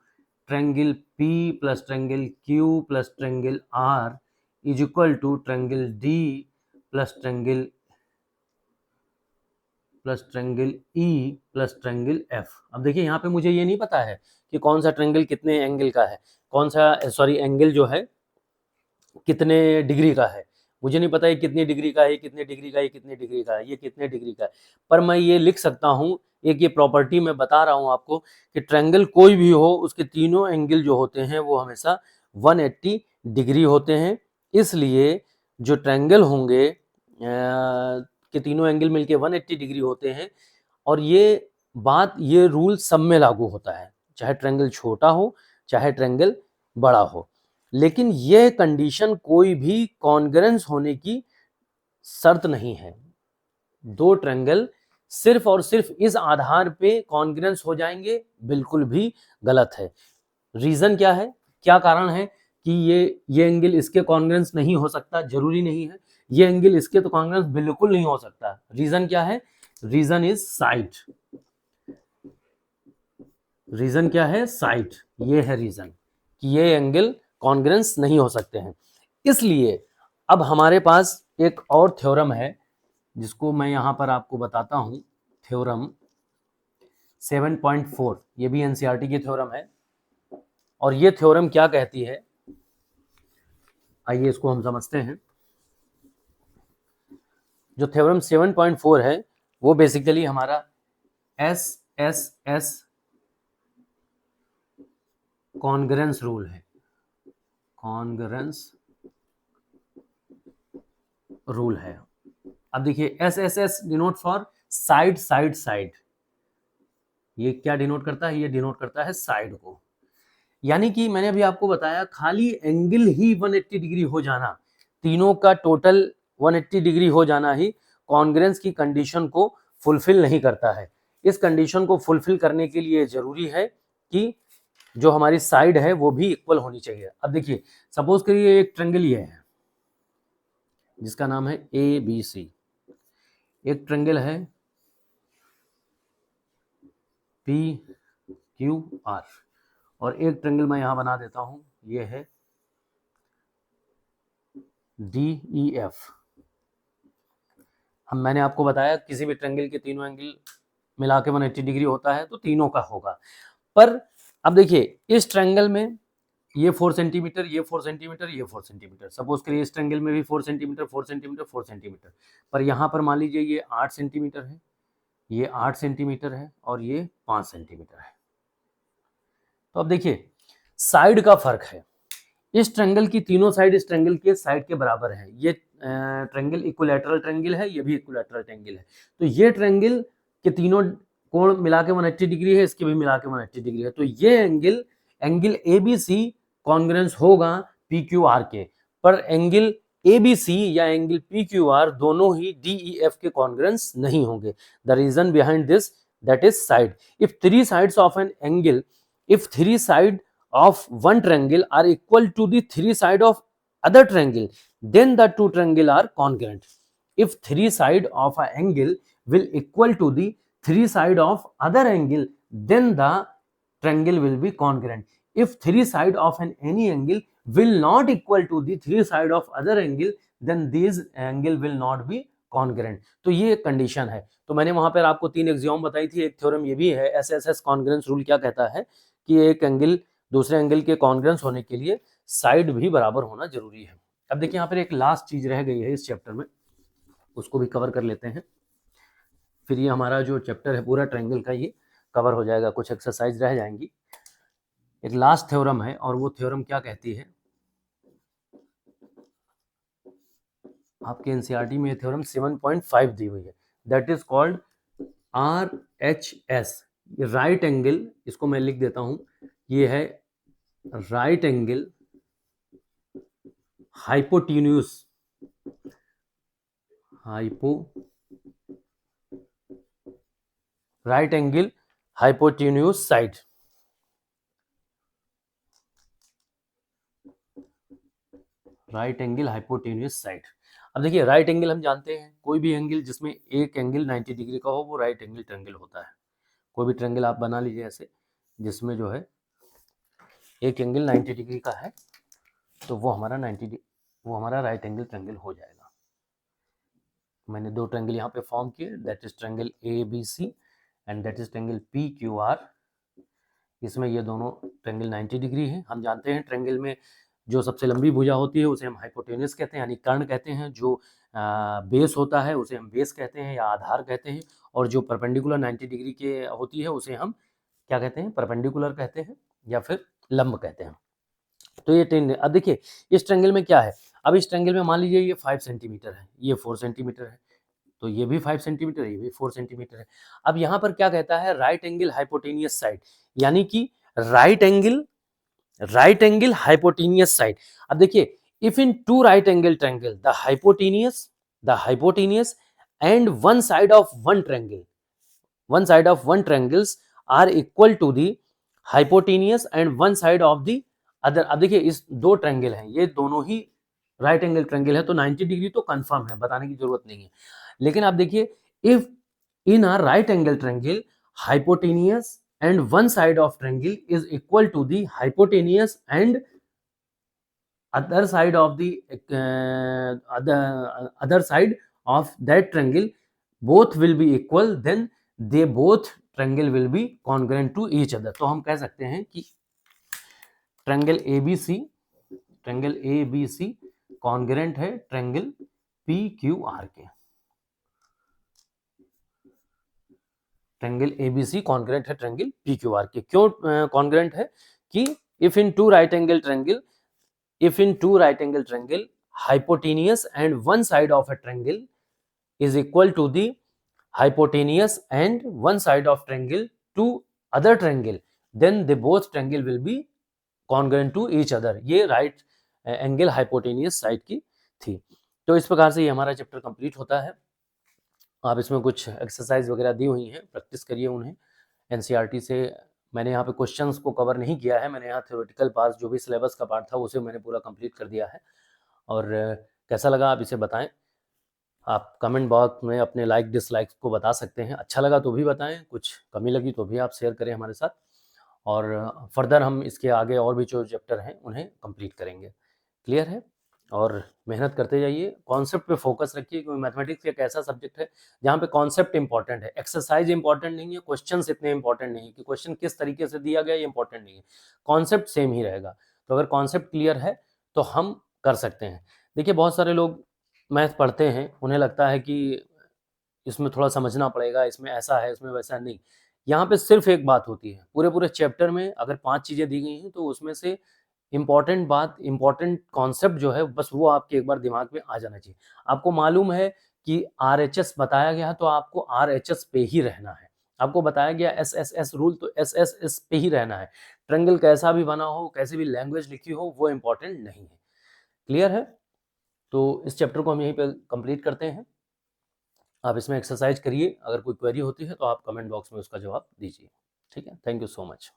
triangle P plus triangle Q plus triangle R is equal to triangle D plus triangle E plus triangle F। अब देखिए यहाँ पे मुझे ये नहीं पता है कि कौन सा ट्रायंगल कितने एंगल का है, कौन सा एंगल जो है कितने डिग्री का है, मुझे नहीं पता ये कितनी डिग्री का है, कितने डिग्री का है, कितने डिग्री का है, ये कितने डिग्री का है, पर मैं ये लिख सकता हूँ, एक ये प्रॉपर्टी मैं बता रहा हूँ आपको कि ट्रायंगल कोई भी हो उसके तीनों एंगल जो होते हैं वो हमेशा 180 डिग्री होते हैं। इसलिए जो ट्रायंगल होंगे कि तीनों एंगल मिलके 180 डिग्री होते हैं, और ये रूल सब में लागू होता है, चाहे ट्रायंगल छोटा हो चाहे ट्रायंगल बड़ा हो, लेकिन यह कंडीशन कोई भी कॉन्ग्रुएंस होने की शर्त नहीं है। दो ट्रायंगल सिर्फ और सिर्फ इस आधार पे कॉन्ग्रुएंस हो जाएंगे, बिल्कुल भी गलत है। रीजन क्या है, क्या कारण है कि ये एंगल इसके कॉन्ग्रुएंस नहीं हो सकता, जरूरी नहीं है, ये एंगल इसके तो कॉन्ग्रुएंस बिल्कुल नहीं हो सकता। रीजन क्या है, रीजन इज साइड। रीजन क्या है? साइड। ये है रीजन कि ये एंगल कॉन्ग्रेंस नहीं हो सकते हैं। इसलिए अब हमारे पास एक और थ्योरम है जिसको मैं यहां पर आपको बताता हूं। थ्योरम 7.4, ये भी एनसीईआरटी की थ्योरम है। और ये थ्योरम क्या कहती है, आइए इसको हम समझते हैं। जो थ्योरम 7.4 है वो बेसिकली हमारा S S S congruence rule है। कॉन्ग्रेंस रूल है। अब देखिए S S S denote for side side side. ये क्या डिनोट करता है? ये डिनोट करता है साइड को। यानी कि मैंने अभी आपको बताया खाली एंगल ही 180 डिग्री हो जाना, तीनों का टोटल 180 डिग्री हो जाना ही कॉन्ग्रेंस की कंडीशन को फुलफिल नहीं करता है। इस कंडीशन को फुलफिल करने के लिए जरूरी है कि जो हमारी साइड है वो भी इक्वल होनी चाहिए। अब देखिए सपोज करिए एक ट्रायंगल ये है जिसका नाम है ए बी सी, एक ट्रायंगल है पी क्यू आर, और एक ट्रायंगल मैं यहां बना देता हूं, ये है डी ई एफ। मैंने आपको बताया किसी भी ट्रायंगल के तीनों एंगल मिला के 180 डिग्री होता है तो तीनों का होगा। पर अब देखिए इस ट्रायंगल में ये 4 सेंटीमीटर, ये 4 सेंटीमीटर, ये 4 सेंटीमीटर, सपोज करिए इस ट्रायंगल में भी 4 सेंटीमीटर 4 सेंटीमीटर 4 सेंटीमीटर, पर यहाँ पर मान लीजिए ये 8 सेंटीमीटर है, ये 8 सेंटीमीटर है और ये 5 सेंटीमीटर है। तो अब देखिए साइड का फर्क है। इस ट्रायंगल की तीनों साइड इस ट्रायंगल के साइड के बराबर है। ये ट्रायंगल इक्विलैटरल ट्रायंगल है, ये भी इक्विलैटरल ट्रायंगल है। तो ये ट्रायंगल के तीनों कोण मिला के 180 डिग्री है, इसके भी मिला के 180 डिग्री है। तो ये angle angle A B C congruence होगा पी क्यू आर के। पर एंगल ए बी सी या एंगल पी क्यू आर दोनों ही डी ई एफ के कॉन्ग्रेंस नहीं होंगे। The reason behind this that is side. If three sides of an angle, if three side of one triangle are equal to the three side of other triangle, then the two triangle are congruent. If three side of an angle will equal to the three side of other angle, then the triangle will be congruent. If three side of an any angle will not equal to the three side of other angle, then these angle will not be congruent. तो ये कंडीशन है। तो मैंने वहां पर आपको 3 एक्सियोम बताई थी, एक थ्योरम ये भी है। S S S congruence rule क्या कहता है कि एक एंगल दूसरे एंगल के कॉन्ग्रेंस होने के लिए साइड भी बराबर होना जरूरी है। अब देखिए यहाँ पर एक लास्ट चीज रह गई है इस चैप्टर में, उसको भी कवर कर लेते हैं, फिर ये हमारा जो चैप्टर है पूरा ट्रायंगल का ये कवर हो जाएगा। कुछ एक्सरसाइज रह जाएंगी। एक लास्ट थ्योरम है और वो थ्योरम क्या कहती है, आपके एनसीईआरटी में थ्योरम 7.5 दी हुई है, that is called R H S, right angle. इसको मैं लिख देता हूं, ये है right angle hypotenuse, right angle hypotenuse side. Right angle hypotenuse side. अब देखिए राइट एंगल हम जानते हैं कोई भी एंगल जिसमें एक एंगल 90 डिग्री का हो वो राइट एंगल ट्रायंगल होता है। कोई भी ट्रायंगल आप बना लीजिए ऐसे जिसमें जो है एक एंगल 90 डिग्री का है तो वो हमारा राइट एंगल ट्रायंगल हो जाएगा। मैंने 2 ट्रायंगल यहाँ पे फॉर्म किए, that is triangle A B C and that is triangle P Q R. इसमें ये दोनों ट्रायंगल 90 डिग्री है। हम जानते हैं ट्रायंगल में जो सबसे लंबी भुजा होती है उसे हम हाइपोटेन्यूज कहते हैं, यानी कर्ण कहते हैं। जो बेस होता है उसे हम बेस कहते हैं या आधार कहते हैं, और जो परपेंडिकुलर 90 डिग्री के होती है उसे हम क्या कहते हैं, परपेंडिकुलर कहते हैं या फिर लंब कहते हैं। तो ये ट्रेंगल, अब देखिए इस ट्रायंगल में क्या है, अब इस ट्रायंगल में मान लीजिए ये 5 सेंटीमीटर है, ये 4 सेंटीमीटर है, तो ये भी 5 सेंटीमीटर, ये भी 4 सेंटीमीटर है। अब यहाँ पर क्या कहता है, राइट एंगल हाइपोटेनियस साइड, यानी कि राइट एंगल हाइपोटेनियस साइड। अब देखिए if in two right angle triangle the hypotenuse and one side of one triangles are equal to the hypotenuse and one side of the other. अब देखिए इस 2 ट्रायंगल हैं, ये दोनों ही राइट एंगल ट्रायंगल है, तो 90 डिग्री तो कंफर्म है, बताने की जरूरत नहीं है। लेकिन आप देखिए if in a right angle triangle hypotenuse and one side of triangle is equal to the hypotenuse and other side of the other side of that triangle both will be equal, then they both triangle will be congruent to each other. तो हम कह सकते हैं कि ट्रायंगल ABC कॉन्ग्रेंट है ट्रायंगल PQR के। ट्रायंगल ABC कॉन्ग्रेंट है ट्रायंगल PQR के। क्यों कॉन्ग्रेंट है? कि if in two right angle triangle hypotenuse and one side of a triangle is equal to the hypotenuse and one side of triangle to other triangle, then they both triangle will be congruent to each other। ये राइट एंगल हाइपोटेनियस साइड की थी। तो इस प्रकार से ये हमारा चैप्टर कंप्लीट होता है। आप इसमें कुछ एक्सरसाइज वगैरह दी हुई हैं, प्रैक्टिस करिए उन्हें। एनसीईआरटी से मैंने यहाँ पे क्वेश्चंस को कवर नहीं किया है, मैंने यहाँ थ्योरेटिकल पार्ट जो भी सिलेबस का पार्ट था उसे मैंने पूरा कंप्लीट कर दिया है। और कैसा लगा आप इसे बताएं। आप कमेंट बॉक्स में अपने लाइक डिसलाइक्स को बता सकते हैं। अच्छा लगा तो भी बताएं, कुछ कमी लगी तो भी आप शेयर करें हमारे साथ। और फर्दर हम इसके आगे और भी जो चैप्टर हैं उन्हें कंप्लीट करेंगे। क्लियर है? और मेहनत करते जाइए, कॉन्सेप्ट पे फोकस रखिए, क्योंकि मैथमेटिक्स एक ऐसा सब्जेक्ट है जहाँ पे कॉन्सेप्ट इंपॉर्टेंट है, एक्सरसाइज इंपॉर्टेंट नहीं है, क्वेश्चंस इतने इंपॉर्टेंट नहीं है कि क्वेश्चन किस तरीके से दिया गया ये इंपॉर्टेंट नहीं है, कॉन्सेप्ट सेम ही रहेगा। तो अगर कॉन्सेप्ट क्लियर है तो हम कर सकते हैं। देखिए बहुत सारे लोग मैथ पढ़ते हैं, उन्हें लगता है कि इसमें थोड़ा समझना पड़ेगा, इसमें ऐसा है, इसमें वैसा नहीं। यहाँ पे सिर्फ एक बात होती है, पूरे चैप्टर में अगर 5 चीज़ें दी गई हैं तो उसमें से इम्पॉर्टेंट बात, इम्पॉर्टेंट कॉन्सेप्ट जो है बस वो आपके एक बार दिमाग में आ जाना चाहिए। आपको मालूम है कि RHS बताया गया तो आपको RHS पे ही रहना है। आपको बताया गया SSS रूल तो SSS पे ही रहना है। ट्रायंगल कैसा भी बना हो, कैसी भी लैंग्वेज लिखी हो, वो इम्पॉर्टेंट नहीं है। क्लियर है? तो इस चैप्टर को हम यहीं पे कंप्लीट करते हैं। आप इसमें एक्सरसाइज करिए, अगर कोई क्वेरी होती है तो आप कमेंट बॉक्स में उसका जवाब दीजिए। ठीक है? Thank you so much.